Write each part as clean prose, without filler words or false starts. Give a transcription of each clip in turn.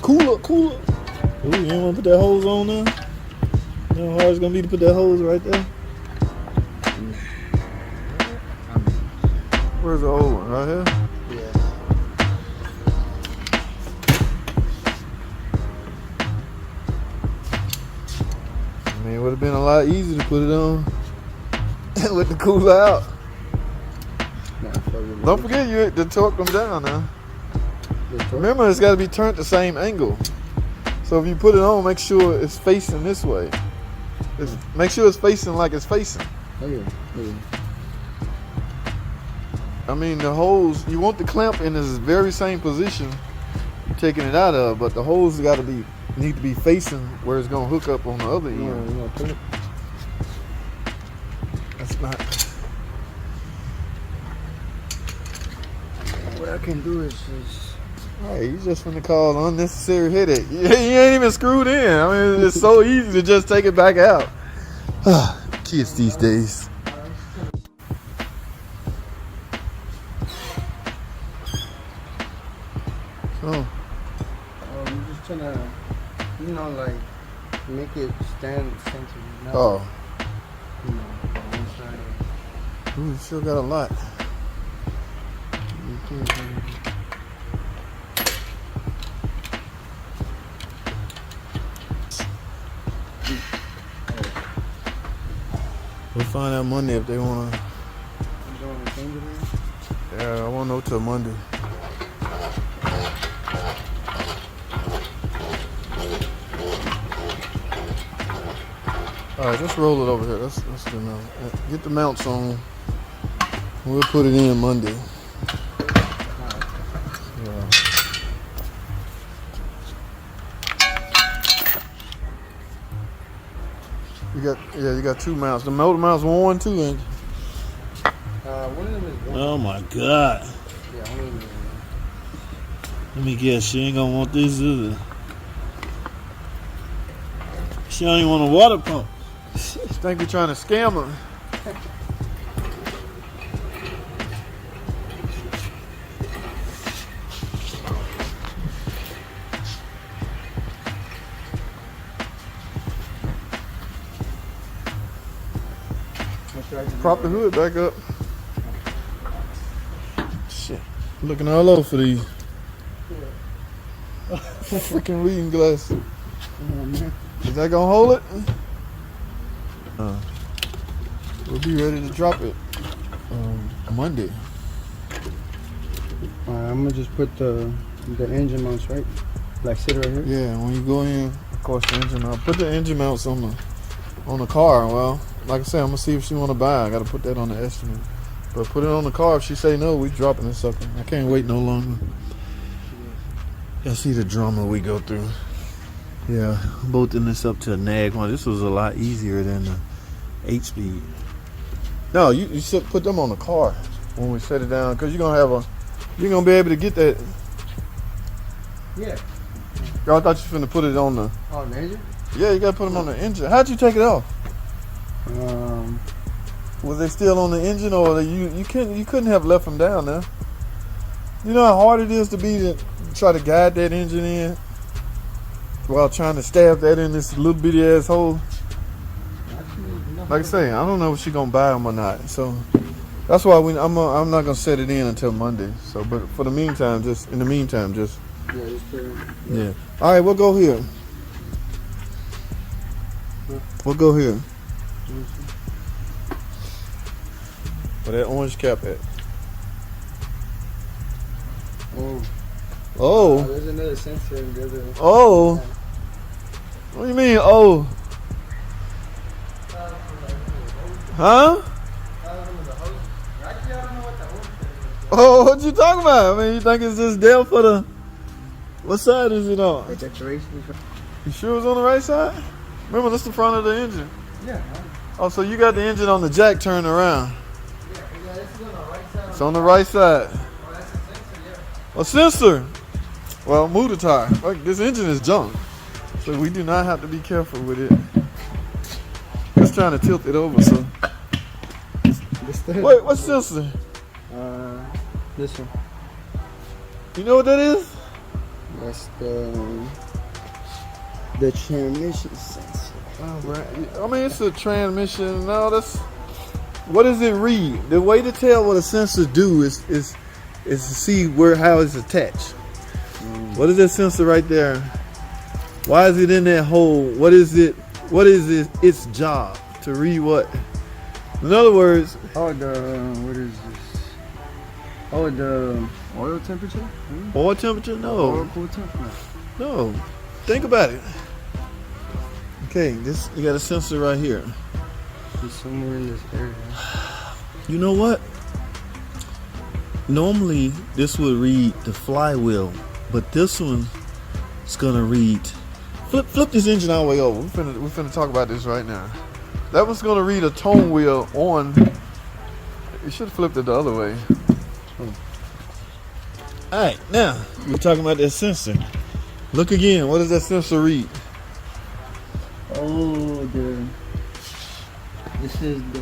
Cooler. Ooh, you ain't want to put that hose on there? You know how hard it's going to be to put that hose right there? Where's the old one? Right here? Yeah. I mean, it would have been a lot easier to put it on with the cooler out. Don't forget you to torque them down now. Remember, it's got to be turned the same angle. So if you put it on, make sure it's facing this way. Make sure it's facing like it's facing. Oh, yeah. I mean, the hose, you want the clamp in this very same position you're taking it out of, but the hose need to be facing where it's going to hook up on the other end. That's not. What I can do is just. Hey, you just finna cause unnecessary headache. You ain't even screwed in. I mean, it's so easy to just take it back out. Kids these days. So, I'm just trying to, like, make it stand centered. Oh. One side. Ooh, you still got a lot. We'll find out Monday if they want to. Yeah, I won't know till Monday. All right, just roll it over here. Let's do now. Get the mounts on. We'll put it in Monday. Yeah. You got two mounts. The motor mounts 1, 2 inch. One of them is one. Oh my God. Yeah, one of them is one. Let me guess, she ain't gonna want this either. She don't even want a water pump. She think we're trying to scam her. Prop the hood back up. Shit. Looking all over for these. Freaking reading glasses. Is that gonna hold it? We'll be ready to drop it Monday. I'm gonna just put the engine mounts right, like sit right here. Yeah, when you go in, of course the engine mount. Put the engine mounts on the car. Well, like I said, I'm gonna see if she wanna buy. I gotta put that on the estimate. But put it on the car. If she say no, we dropping this sucker. I can't wait no longer. Y'all see the drama we go through. Yeah, I'm bolting this up to a nag one. This was a lot easier than the 8-speed. No, you should put them on the car when we set it down, because you're gonna be able to get that. Yeah. Y'all thought you finna put it on the engine? Yeah, you gotta put them on the engine. How'd you take it off? Was they still on the engine, or you couldn't have left them down there? You know how hard it is to try to guide that engine in while trying to stab that in this little bitty ass hole. Like I say, I don't know if she's gonna buy them or not. So that's why I'm not gonna set it in until Monday. So, but for the meantime, just put it. Yeah. All right, we'll go here. We'll go here. Where that orange cap at? Oh. There's another sensor in the other. Oh. What do you mean, oh? Huh? Oh, what you talking about? I mean, you think it's just there for the... What side is it on? The decoration. You sure it's on the right side? Remember, that's the front of the engine. Yeah. Oh, so you got the engine on the jack turned around. Yeah, this is on the right side. It's on the right side. Oh, that's a sensor, yeah. A sensor. Well, move the tire. Like, this engine is junk, so we do not have to be careful with it. Just trying to tilt it over, so. Wait, what sensor? This one. You know what that is? That's the transmission sensor. Oh, right. I mean, it's a transmission. No, that's. What does it read? The way to tell what a sensor do is to see how it's attached. What is that sensor right there? Why is it in that hole? What is it? What is its job? To read what? In other words. Oh, what is this? Oh, the oil temperature? Oil temperature? No. Oil cool temperature. No. Think about it. Okay, you got a sensor right here. It's somewhere in this area. You know what? Normally this would read the flywheel, but this one is gonna read. Flip this engine all the way over. We're finna talk about this right now. That one's gonna read a tone wheel on. You should have flipped it the other way. All right, now we're talking about that sensor. Look again. What does that sensor read? Oh, this is the.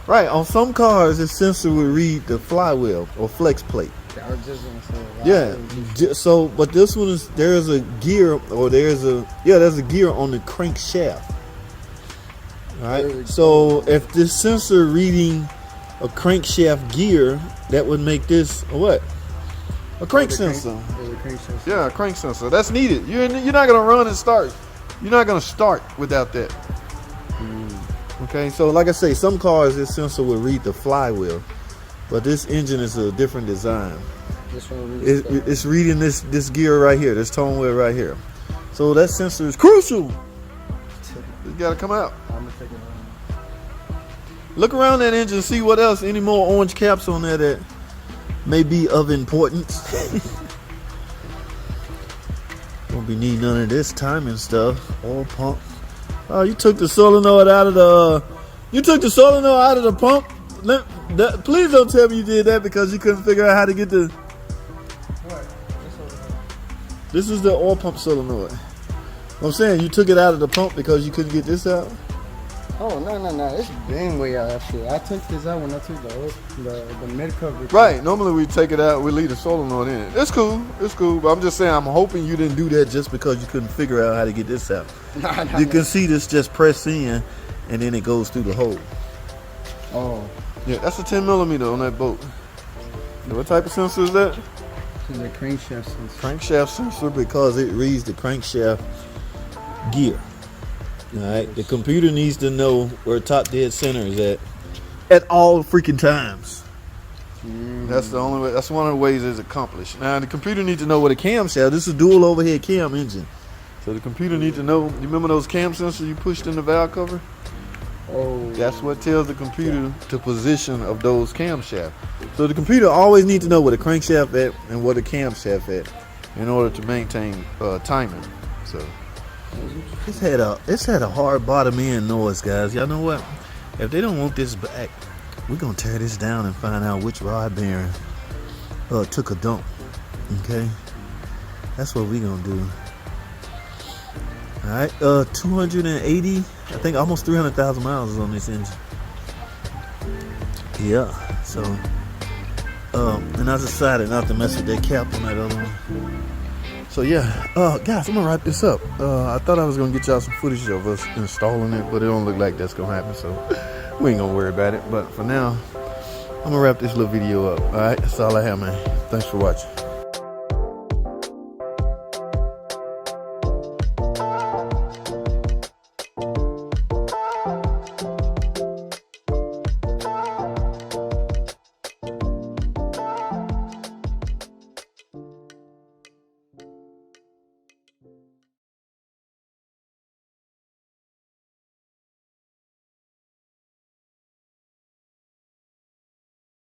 Right, on some cars, this sensor would read the flywheel or flex plate. I was just gonna say that. Yeah. So, but this one is there's a gear there's a gear on the crankshaft. All right. So if this sensor reading a crankshaft gear, that would make this a what? A crank sensor. Yeah, a crank sensor. That's needed. You're not gonna run and start. You're not gonna start without that. Okay, so like I say, some cars this sensor will read the flywheel, but this engine is a different design. This one reads It's reading this gear right here, this tone wheel right here. So that sensor is crucial. It's got to come out. I'm gonna take it out. Look around that engine, see what else, any more orange caps on there that may be of importance. Won't be needing none of this timing stuff. Oil pump. Oh, you took the solenoid out of the. You took the solenoid out of the pump. Please don't tell me you did that because you couldn't figure out how to get the. What? This is the oil pump solenoid. I'm saying you took it out of the pump because you couldn't get this out. Oh no! It's been way out actually. I took this out when I took the mid cover. Right. Normally we take it out, we leave the solenoid in it. It's cool. But I'm just saying, I'm hoping you didn't do that just because you couldn't figure out how to get this out. You can see this just press in, and then it goes through the hole. Oh. Yeah, that's a 10 millimeter on that boat. What type of sensor is that? This is a crankshaft sensor. Crankshaft sensor because it reads the crankshaft gear. All right, the computer needs to know where top dead center is at all freaking times. That's the only way. That's one of the ways it's accomplished. Now the computer needs to know what a camshaft. This is a dual overhead cam engine, so the computer needs to know. You remember those cam sensors you pushed in the valve cover? Oh. That's what tells the computer the position of those camshafts. So the computer always needs to know what a crankshaft at and what a camshaft at in order to maintain timing. So. It's had a hard bottom end noise, guys. Y'all know what? If they don't want this back, we're gonna tear this down and find out which rod bearing took a dump. Okay, that's what we're gonna do. All right, 280, I think almost 300,000 miles is on this engine. Yeah, so and I decided not to mess with that cap on that other one. So yeah, guys, I'm gonna wrap this up. I thought I was gonna get y'all some footage of us installing it, but it don't look like that's gonna happen, so we ain't gonna worry about it. But for now, I'm gonna wrap this little video up. All right, that's all I have, man. Thanks for watching.